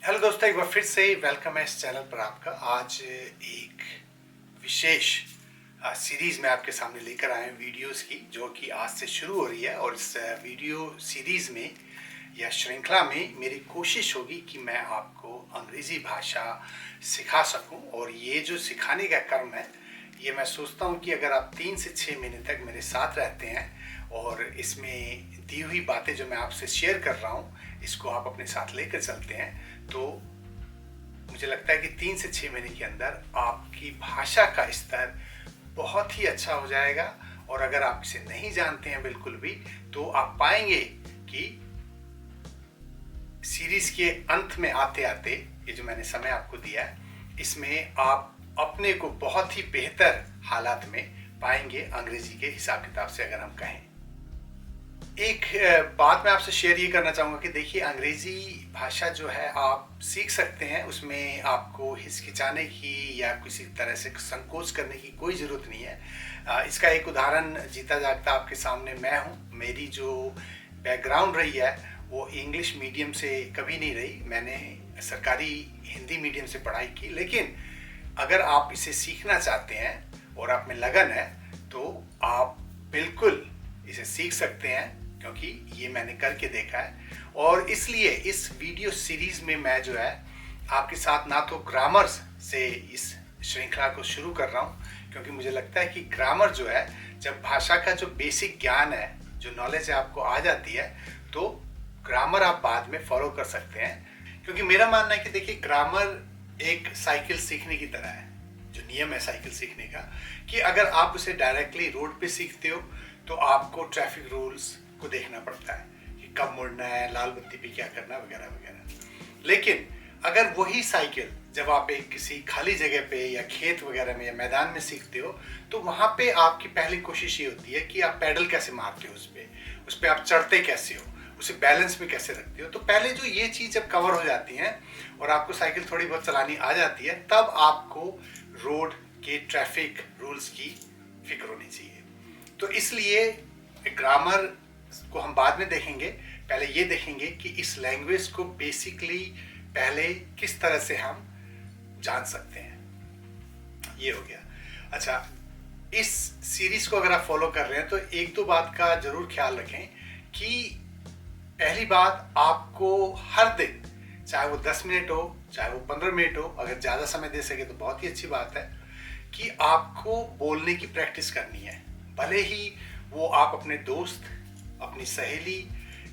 Hello दोस्तों, एक बार फिर से वेलकम है इस चैनल पर आपका। आज एक विशेष सीरीज़ में आपके सामने लेकर आए हैं वीडियोस की, जो कि आज से शुरू हो रही है। और इस वीडियो सीरीज़ में या श्रृंखला में मेरी कोशिश होगी कि मैं आपको अंग्रेज़ी भाषा सिखा सकूं। और ये जो सिखाने का क्रम है, ये मैं सोचता हूं कि अगर आप 3 से 6 महीने तक मेरे साथ रहते हैं और इसमें दी हुई बातें जो मैं आपसे शेयर कर रहा हूं, इसको आप अपने साथ लेकर चलते हैं, तो मुझे लगता है कि 3 से 6 महीने के अंदर आपकी भाषा का स्तर बहुत ही अच्छा हो जाएगा। और अगर आप इसे नहीं जानते हैं बिल्कुल भी, तो आप पाएंगे कि सीरीज के अंत में आते आते ये जो मैंने समय आपको दिया है, इसमें आप अपने को बहुत ही बेहतर हालात में पाएंगे अंग्रेजी के हिसाब किताब से। अगर हम कहें, एक बात मैं आपसे शेयर ये करना चाहूँगा कि देखिए, अंग्रेज़ी भाषा जो है आप सीख सकते हैं, उसमें आपको हिचकिचाने की या किसी तरह से संकोच करने की कोई ज़रूरत नहीं है। इसका एक उदाहरण जीता जागता आपके सामने मैं हूँ। मेरी जो बैकग्राउंड रही है वो इंग्लिश मीडियम से कभी नहीं रही। मैंने सरकारी हिंदी मीडियम से पढ़ाई की, लेकिन अगर आप इसे सीखना चाहते हैं और आप में लगन है, तो आप बिल्कुल इसे सीख सकते हैं, क्योंकि ये मैंने करके देखा है। और इसलिए इस वीडियो सीरीज में मैं जो है आपके साथ ना तो ग्रामर से इस श्रृंखला को शुरू कर रहा हूँ, क्योंकि मुझे लगता है कि ग्रामर जो है, जब भाषा का जो बेसिक ज्ञान है, जो नॉलेज है, आपको आ जाती है, तो ग्रामर आप बाद में फॉलो कर सकते हैं। क्योंकि मेरा मानना है कि देखिए, ग्रामर एक साइकिल सीखने की तरह है। जो नियम है साइकिल सीखने का, कि अगर आप उसे डायरेक्टली रोड पे सीखते हो तो आपको ट्रैफिक रूल्स को देखना पड़ता है कि कब मुड़ना है, लाल बत्ती पे क्या करना, वगैरह वगैरह। लेकिन अगर वही साइकिल जब आप एक किसी खाली जगह पे या खेत वगैरह में या मैदान में सीखते हो, तो वहाँ पे आपकी पहली कोशिश ये होती है कि आप पैडल कैसे मारते हो, उस पे आप चढ़ते कैसे हो, उसे बैलेंस में कैसे रखते हो। तो पहले जो ये चीज़ जब कवर हो जाती है और आपको साइकिल थोड़ी बहुत चलानी आ जाती है, तब आपको रोड के ट्रैफिक रूल्स की फिक्र होनी चाहिए। तो इसलिए ग्रामर को हम बाद में देखेंगे, पहले ये देखेंगे कि इस लैंग्वेज को बेसिकली पहले किस तरह से हम जान सकते हैं। ये हो गया। अच्छा, इस सीरीज को अगर आप फॉलो कर रहे हैं तो एक दो बात का जरूर ख्याल रखें कि पहली बात, आपको हर दिन, चाहे वो 10 मिनट हो, चाहे वो 15 मिनट हो, अगर ज़्यादा समय दे सके तो बहुत ही अच्छी बात है, कि आपको बोलने की प्रैक्टिस करनी है। भले ही वो आप अपने दोस्त, अपनी सहेली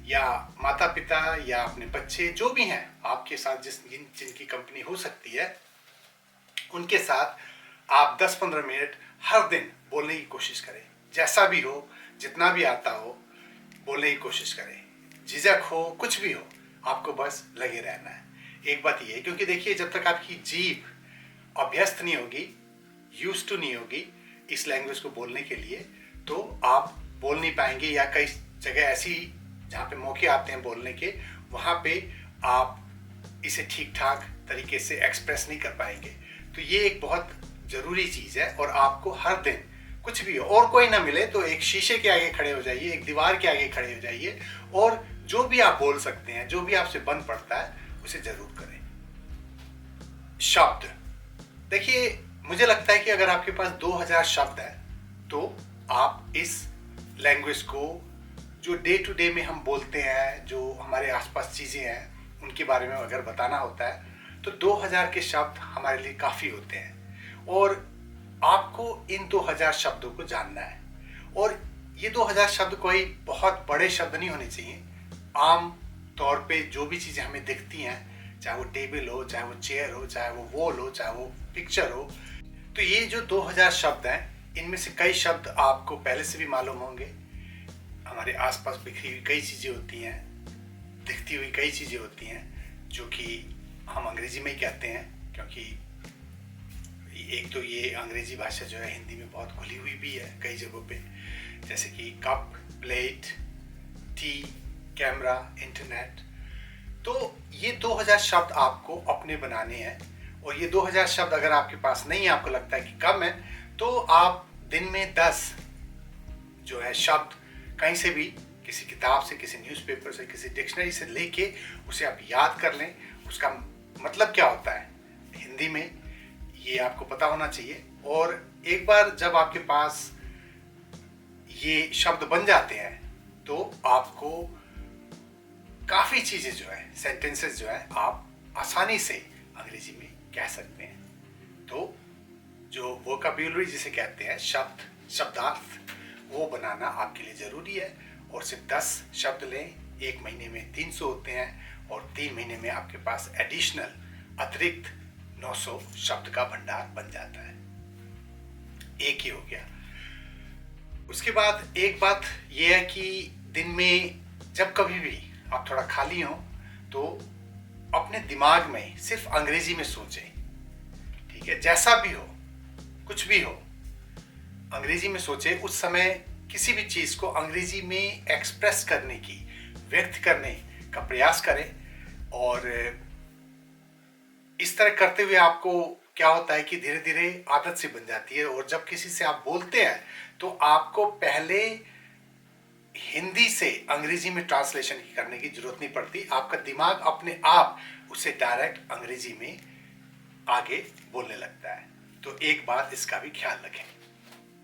या माता पिता या अपने बच्चे, जो भी हैं आपके साथ, जिनकी कंपनी हो सकती है, उनके साथ आप 10-15 मिनट हर दिन बोलने की कोशिश करें। जैसा भी हो, जितना भी आता हो, बोलने की कोशिश करें। झिझक हो, कुछ भी हो, आपको बस लगे रहना है। एक बात ये है, क्योंकि देखिए, जब तक आपकी जीभ अभ्यस्त नहीं होगी, यूज्ड टू नहीं होगी इस लैंग्वेज को बोलने के लिए, तो आप बोल नहीं पाएंगे। या कई जगह ऐसी जहाँ पे मौके आते हैं बोलने के, वहाँ पे आप इसे ठीक ठाक तरीके से एक्सप्रेस नहीं कर पाएंगे। तो ये एक बहुत ज़रूरी चीज़ है। और आपको हर दिन कुछ भी हो, और कोई ना मिले तो एक शीशे के आगे खड़े हो जाइए, एक दीवार के आगे खड़े हो जाइए, और जो भी आप बोल सकते हैं, जो भी आपसे बन पड़ता है, उसे जरूर करें। शब्द, देखिए, मुझे लगता है कि अगर आपके पास 2000 शब्द है, तो आप इस लैंग्वेज को, जो डे टू डे में हम बोलते हैं, जो हमारे आसपास चीज़ें हैं, उनके बारे में अगर बताना होता है, तो 2000 के शब्द हमारे लिए काफ़ी होते हैं। और आपको इन 2000 शब्दों को जानना है। और ये 2000 शब्द कोई बहुत बड़े शब्द नहीं होने चाहिए। आम तौर पे जो भी चीज़ें हमें दिखती हैं, चाहे वो टेबल हो, चाहे वो चेयर हो, चाहे वो वॉल हो, चाहे वो पिक्चर हो, तो ये जो 2000 शब्द हैं, इनमें से कई शब्द आपको पहले से भी मालूम होंगे। हमारे आसपास बिखरी हुई कई चीज़ें होती हैं, दिखती हुई कई चीज़ें होती हैं, जो कि हम अंग्रेजी में ही कहते हैं। क्योंकि एक तो ये अंग्रेजी भाषा जो है हिंदी में बहुत घुली हुई भी है कई जगहों पे, जैसे कि cup, plate, T, camera, internet. तो ये 2000 शब्द आपको अपने बनाने हैं। और ये 2000 शब्द अगर आपके पास नहीं है, आपको लगता है कि कम है, तो आप दिन में 10 जो है शब्द कहीं से भी, किसी किताब से, किसी न्यूज़पेपर से, किसी डिक्शनरी से लेके उसे आप याद कर लें, उसका मतलब क्या होता है हिंदी में, ये आपको पता होना चाहिए। और एक बार जब आपके पास ये शब्द बन जाते हैं तो आपको काफ़ी चीज़ें जो है, सेंटेंसेस जो है, आप आसानी से अंग्रेजी में कह सकते हैं। तो जो वोकैब्युलरी जिसे कहते हैं, शब्दार्थ, वो बनाना आपके लिए ज़रूरी है। और सिर्फ 10 शब्द लें, 1 महीने में 300 होते हैं और 3 महीने में आपके पास एडिशनल अतिरिक्त 900 शब्द का भंडार बन जाता है। एक ही हो गया। उसके बाद एक बात यह है कि दिन में जब कभी भी आप थोड़ा खाली हो तो अपने दिमाग में सिर्फ अंग्रेजी में सोचें, ठीक है? जैसा भी हो, कुछ भी हो, अंग्रेजी में सोचें। उस समय किसी भी चीज़ को अंग्रेजी में एक्सप्रेस करने की, व्यक्त करने का प्रयास करें। और इस तरह करते हुए आपको क्या होता है कि धीरे धीरे आदत सी बन जाती है। और जब किसी से आप बोलते हैं तो आपको पहले हिंदी से अंग्रेजी में ट्रांसलेशन करने की जरूरत नहीं पड़ती। आपका दिमाग अपने आप उसे डायरेक्ट अंग्रेजी में आगे बोलने लगता है। तो एक बात इसका भी ख्याल रखें।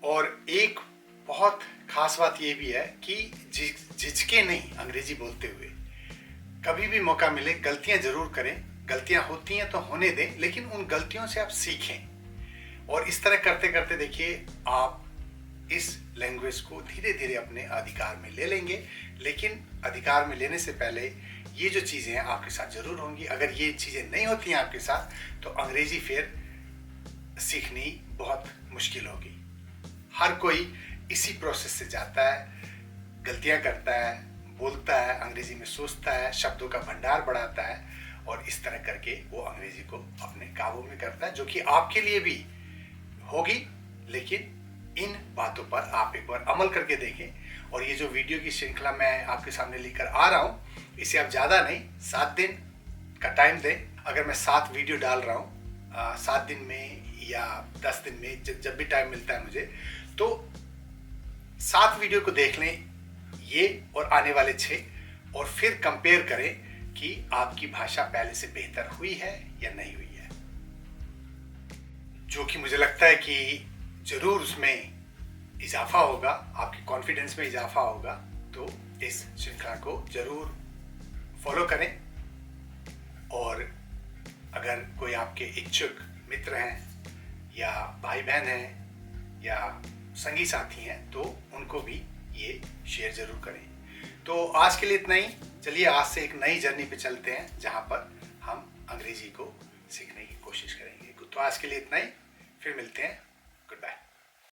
और एक बहुत खास बात यह भी है कि झिझके नहीं अंग्रेजी बोलते हुए। कभी भी मौका मिले गलतियां जरूर करें, गलतियां होती हैं तो होने दें, लेकिन उन गलतियों से आप सीखें। और इस तरह करते करते देखिए आप इस लैंग्वेज को धीरे धीरे अपने अधिकार में ले लेंगे। लेकिन अधिकार में लेने से पहले ये जो चीज़ें हैं आपके साथ ज़रूर होंगी। अगर ये चीज़ें नहीं होती हैं आपके साथ तो अंग्रेजी फिर सीखनी बहुत मुश्किल होगी। हर कोई इसी प्रोसेस से जाता है, गलतियां करता है, बोलता है, अंग्रेजी में सोचता है, शब्दों का भंडार बढ़ाता है और इस तरह करके वो अंग्रेजी को अपने काबू में करता है, जो कि आपके लिए भी होगी। लेकिन इन बातों पर आप एक बार अमल करके देखें। और ये जो वीडियो की श्रृंखला मैं आपके सामने लेकर आ रहा हूँ, इसे आप ज़्यादा नहीं 7 दिन का टाइम दें। अगर मैं 7 वीडियो डाल रहा हूँ 7 दिन में या 10 दिन में, जब भी टाइम मिलता है मुझे, तो 7 वीडियो को देख लें, ये और आने वाले 6, और फिर कंपेयर करें कि आपकी भाषा पहले से बेहतर हुई है या नहीं हुई है। जो कि मुझे लगता है कि जरूर उसमें इजाफा होगा, आपके कॉन्फिडेंस में इजाफा होगा। तो इस श्रृंखला को जरूर फॉलो करें। और अगर कोई आपके इच्छुक मित्र हैं या भाई बहन हैं या संगी साथी हैं तो उनको भी ये शेयर जरूर करें। तो आज के लिए इतना ही। चलिए आज से एक नई जर्नी पे चलते हैं जहाँ पर हम अंग्रेजी को सीखने की कोशिश करेंगे। तो आज के लिए इतना ही, फिर मिलते हैं